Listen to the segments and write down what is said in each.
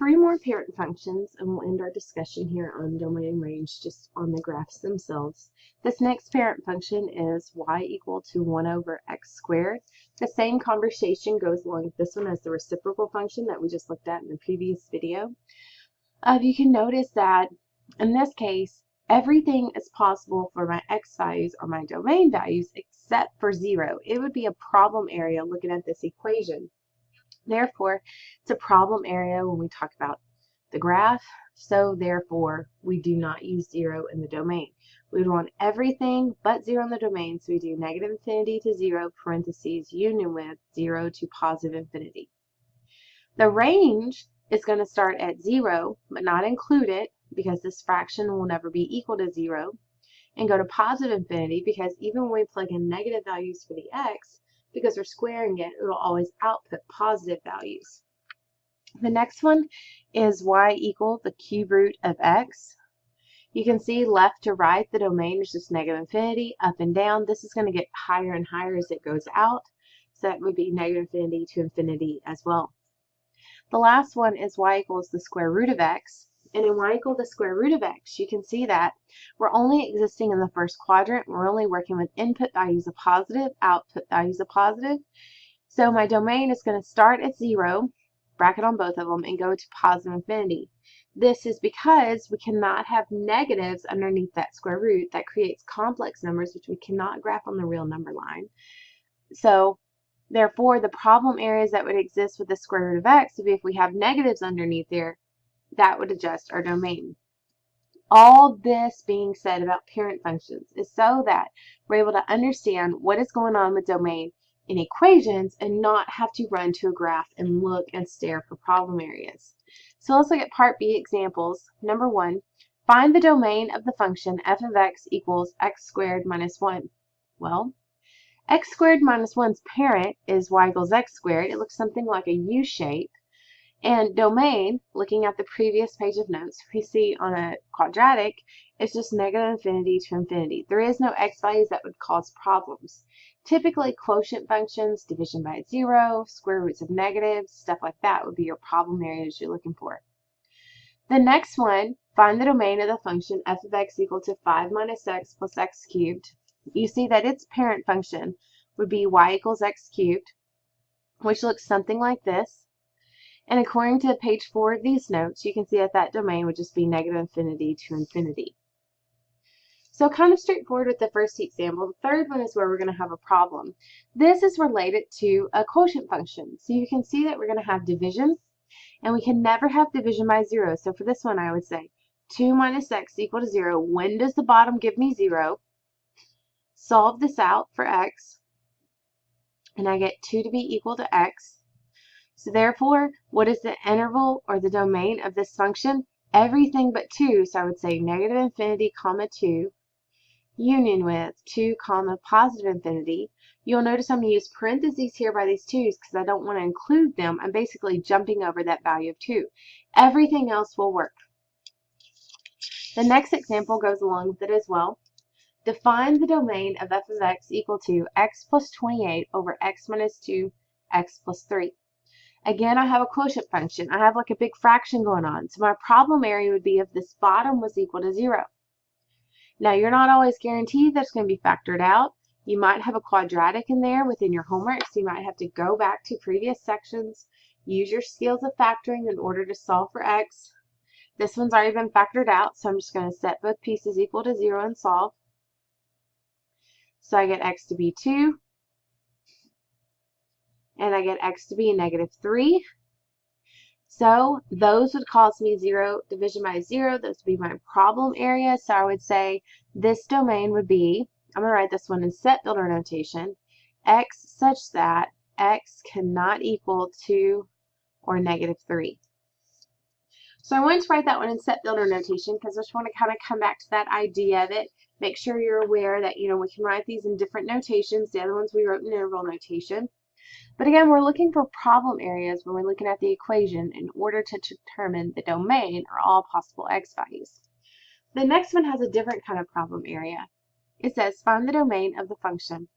3 more parent functions, and we'll end our discussion here on domain and range just on the graphs themselves. This next parent function is y equal to 1 over x squared. The same conversation goes along with this one as the reciprocal function that we just looked at in the previous video. You can notice that in this case, everything is possible for my x values or my domain values except for 0. It would be a problem area looking at this equation. Therefore, it's a problem area when we talk about the graph, so therefore we do not use 0 in the domain. We would want everything but 0 in the domain, so we do negative infinity to 0, parentheses, union with 0 to positive infinity. The range is going to start at 0, but not include it, because this fraction will never be equal to 0, and go to positive infinity, because even when we plug in negative values for the x, because we're squaring it, it will always output positive values. The next one is y equal the cube root of x. You can see left to right, the domain is just negative infinity, up and down. This is going to get higher and higher as it goes out, so that would be negative infinity to infinity as well. The last one is y equals the square root of x. And in y equal the square root of x, you can see that we're only existing in the first quadrant. We're only working with input values of positive, output values of positive. So my domain is going to start at 0, bracket on both of them, and go to positive infinity. This is because we cannot have negatives underneath that square root. That creates complex numbers, which we cannot graph on the real number line. So therefore, the problem areas that would exist with the square root of x would be if we have negatives underneath there, that would adjust our domain. All this being said about parent functions is so that we're able to understand what is going on with domain in equations and not have to run to a graph and look and stare for problem areas. So let's look at part B examples. Number 1, find the domain of the function f of x equals x squared minus 1. Well, x squared minus 1's parent is y equals x squared. It looks something like a U shape. And domain, looking at the previous page of notes, we see on a quadratic, it's just negative infinity to infinity. There is no x values that would cause problems. Typically, quotient functions, division by 0, square roots of negatives, stuff like that would be your problem areas you're looking for. The next one, find the domain of the function f of x equal to 5 minus x plus x cubed. You see that its parent function would be y equals x cubed, which looks something like this. And according to page 4 of these notes, you can see that that domain would just be negative infinity to infinity. So kind of straightforward with the first example. The third one is where we're going to have a problem. This is related to a quotient function. So you can see that we're going to have division, and we can never have division by 0. So for this one, I would say 2 minus x equal to 0. When does the bottom give me 0? Solve this out for x, and I get 2 to be equal to x. So therefore, what is the interval or the domain of this function? Everything but 2. So I would say negative infinity, comma 2, union with 2, comma positive infinity. You'll notice I'm going to use parentheses here by these 2's because I don't want to include them. I'm basically jumping over that value of 2. Everything else will work. The next example goes along with it as well. Define the domain of f of x equal to x plus 28 over x minus 2, x plus 3. Again, I have a quotient function. I have like a big fraction going on. So my problem area would be if this bottom was equal to 0. Now, you're not always guaranteed that's going to be factored out. You might have a quadratic in there within your homework, so you might have to go back to previous sections, use your skills of factoring in order to solve for x. This one's already been factored out, so I'm just going to set both pieces equal to 0 and solve. So I get x to be 2. And I get x to be negative 3. So those would cause me 0, division by 0. Those would be my problem area. So I would say this domain would be, I'm going to write this one in set builder notation, x such that x cannot equal 2 or negative 3. So I wanted to write that one in set builder notation because I just want to kind of come back to that idea of it. Make sure you're aware that, we can write these in different notations. The other ones we wrote in interval notation. But again, we're looking for problem areas when we're looking at the equation in order to determine the domain or all possible x values. The next one has a different kind of problem area. It says, find the domain of the function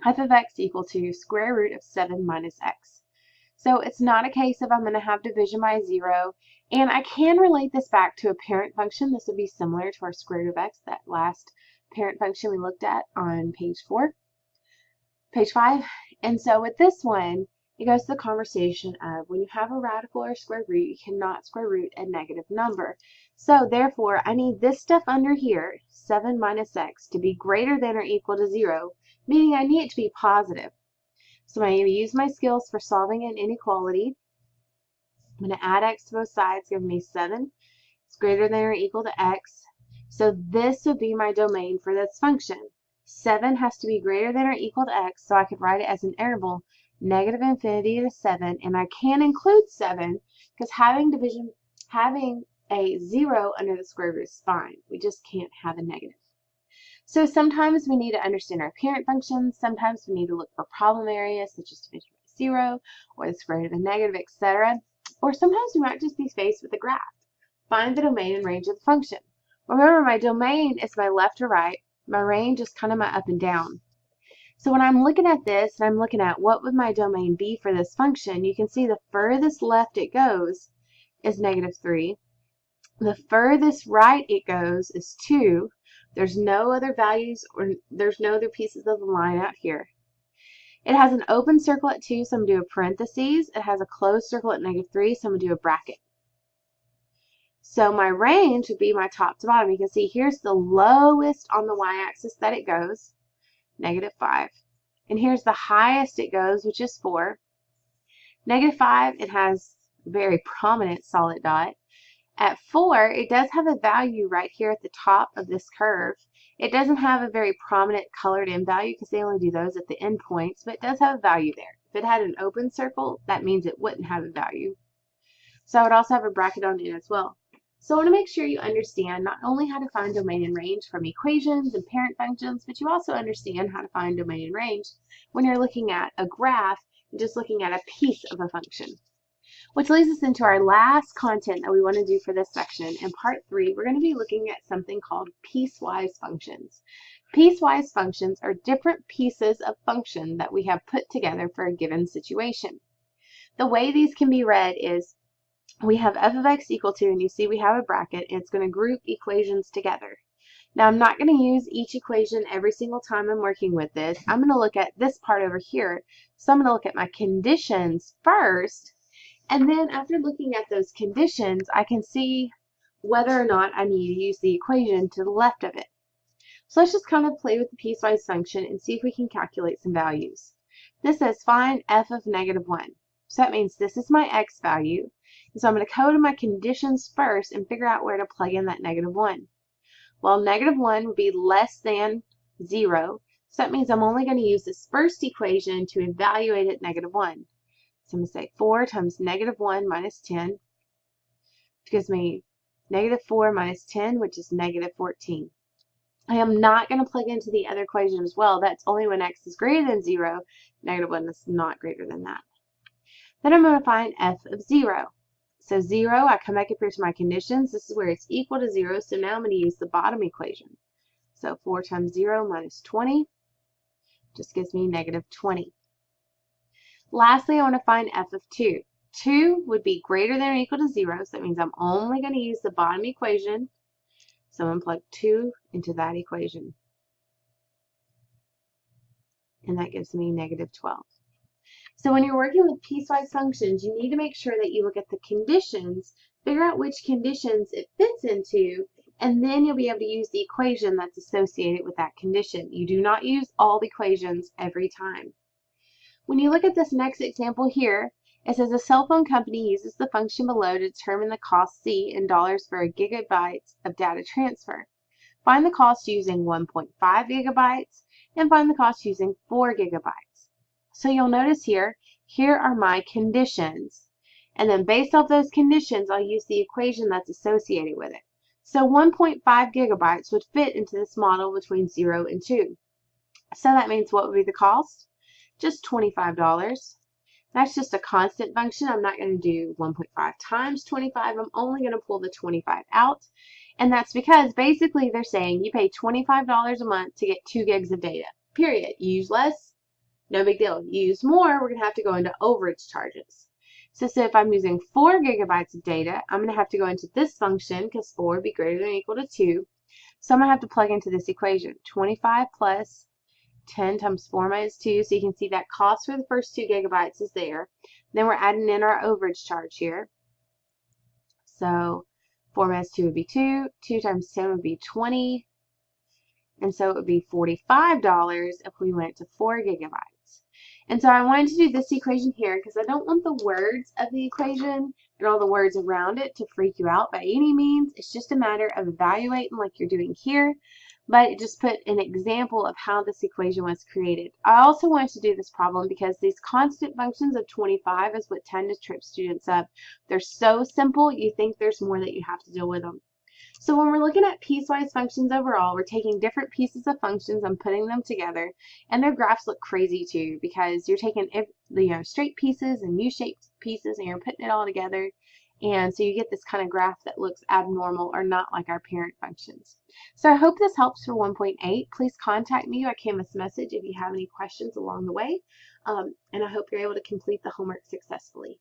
f of x equal to square root of 7 minus x. So it's not a case of I'm going to have division by 0. And I can relate this back to a parent function. This would be similar to our square root of x, that last parent function we looked at on page 5. And so with this one, it goes to the conversation of when you have a radical or square root, you cannot square root a negative number. So therefore, I need this stuff under here, 7 minus x, to be greater than or equal to 0, meaning I need it to be positive. So I'm going to use my skills for solving an inequality. I'm going to add x to both sides, giving me 7. It's greater than or equal to x. So this would be my domain for this function. 7 has to be greater than or equal to x, so I could write it as an interval negative infinity to 7, and I can include 7 because having a 0 under the square root is fine. We just can't have a negative. So sometimes we need to understand our parent functions, sometimes we need to look for problem areas such as division by 0 or the square root of a negative, etc. Or sometimes we might just be faced with a graph. Find the domain and range of the function. Remember, my domain is my left or right. My range is kind of my up and down. So when I'm looking at this and I'm looking at what would my domain be for this function, you can see the furthest left it goes is -3. The furthest right it goes is 2. There's no other values or there's no other pieces of the line out here. It has an open circle at 2, so I'm going to do a parentheses. It has a closed circle at -3, so I'm going to do a bracket. So my range would be my top to bottom. You can see here's the lowest on the y-axis that it goes, -5. And here's the highest it goes, which is 4. -5, it has a very prominent solid dot. At 4, it does have a value right here at the top of this curve. It doesn't have a very prominent colored in value because they only do those at the end points, but it does have a value there. If it had an open circle, that means it wouldn't have a value. So I would also have a bracket on it as well. So I want to make sure you understand not only how to find domain and range from equations and parent functions, but you also understand how to find domain and range when you're looking at a graph and just looking at a piece of a function. Which leads us into our last content that we want to do for this section. In part 3, we're going to be looking at something called piecewise functions. Piecewise functions are different pieces of function that we have put together for a given situation. The way these can be read is we have f of x equal to, and you see we have a bracket, and it's going to group equations together. Now I'm not going to use each equation every single time I'm working with this. I'm going to look at this part over here. So I'm going to look at my conditions first. And then after looking at those conditions, I can see whether or not I need to use the equation to the left of it. So let's just kind of play with the piecewise function and see if we can calculate some values. This says find f of -1. So that means this is my x value. And so I'm going to go to my conditions first and figure out where to plug in that -1. Well, -1 would be less than 0. So that means I'm only going to use this first equation to evaluate at -1. So I'm going to say 4 times -1 minus 10, which gives me -4 minus 10, which is -14. I am not going to plug into the other equation as well. That's only when x is greater than 0. -1 is not greater than that. Then I'm going to find f of 0. So 0, I come back up here to my conditions. This is where it's equal to 0. So now I'm going to use the bottom equation. So 4 times 0 minus 20 just gives me -20. Lastly, I want to find f of 2. 2 would be greater than or equal to 0, so that means I'm only going to use the bottom equation. So I'm going to plug 2 into that equation. And that gives me -12. So when you're working with piecewise functions, you need to make sure that you look at the conditions, figure out which conditions it fits into, and then you'll be able to use the equation that's associated with that condition. You do not use all the equations every time. When you look at this next example here, it says a cell phone company uses the function below to determine the cost C in dollars for a gigabyte of data transfer. Find the cost using 1.5 gigabytes and find the cost using 4 gigabytes. So you'll notice here are my conditions. And then based off those conditions, I'll use the equation that's associated with it. So 1.5 gigabytes would fit into this model between 0 and 2. So that means what would be the cost? Just $25. That's just a constant function. I'm not going to do 1.5 times 25. I'm only going to pull the 25 out. And that's because basically they're saying you pay $25 a month to get 2 gigs of data. Period. You use less, no big deal. You use more, we're going to have to go into overage charges. So say if I'm using 4 gigabytes of data, I'm going to have to go into this function because 4 would be greater than or equal to 2. So I'm going to have to plug into this equation. 25 plus 10 times 4 minus 2. So you can see that cost for the first 2 gigabytes is there. Then we're adding in our overage charge here. So 4 minus 2 would be 2. 2 times 10 would be 20. And so it would be $45 if we went to 4 gigabytes. And so I wanted to do this equation here because I don't want the words of the equation and all the words around it to freak you out by any means. It's just a matter of evaluating like you're doing here, but it just put an example of how this equation was created. I also wanted to do this problem because these constant functions of 25 is what tend to trip students up. They're so simple, you think there's more that you have to deal with them. So when we're looking at piecewise functions overall, we're taking different pieces of functions and putting them together, and their graphs look crazy too because you're taking straight pieces and U-shaped pieces and you're putting it all together, and so you get this kind of graph that looks abnormal or not like our parent functions. So I hope this helps for 1.8. Please contact me by Canvas message if you have any questions along the way, and I hope you're able to complete the homework successfully.